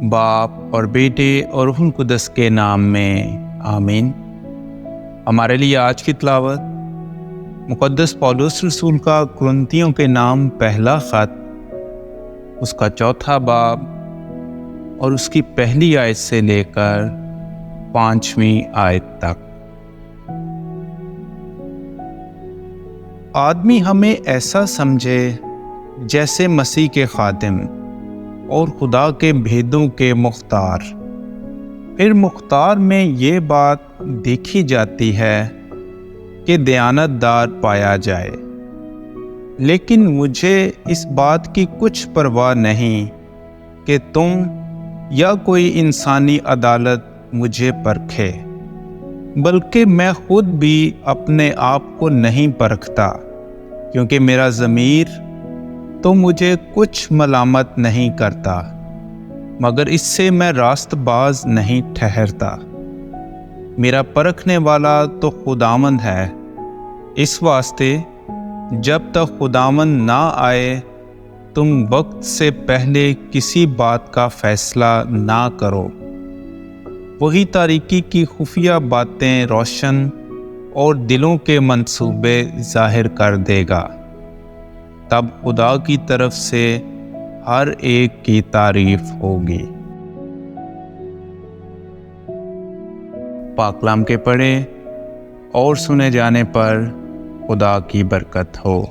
باپ اور بیٹے اور روح القدس کے نام میں آمین۔ ہمارے لیے آج کی تلاوت مقدس پولس رسول کا کرنتیوں کے نام پہلا خط، اس کا چوتھا باب اور اس کی پہلی آیت سے لے کر 5ویں آیت تک۔ آدمی ہمیں ایسا سمجھے جیسے مسیح کے خادم اور خدا کے بھیدوں کے مختار۔ پھر مختار میں یہ بات دیکھی جاتی ہے کہ دیانت دار پایا جائے، لیکن مجھے اس بات کی کچھ پرواہ نہیں کہ تم یا کوئی انسانی عدالت مجھے پرکھے، بلکہ میں خود بھی اپنے آپ کو نہیں پرکھتا، کیونکہ میرا ضمیر تو مجھے کچھ ملامت نہیں کرتا، مگر اس سے میں راست باز نہیں ٹھہرتا۔ میرا پرکھنے والا تو خداوند ہے، اس واسطے جب تک خداوند نہ آئے تم وقت سے پہلے کسی بات کا فیصلہ نہ کرو۔ وہی تاریکی کی خفیہ باتیں روشن اور دلوں کے منصوبے ظاہر کر دے گا، تب خدا کی طرف سے ہر ایک کی تعریف ہوگی۔ پاک کلام کے پڑھے اور سنے جانے پر خدا کی برکت ہو۔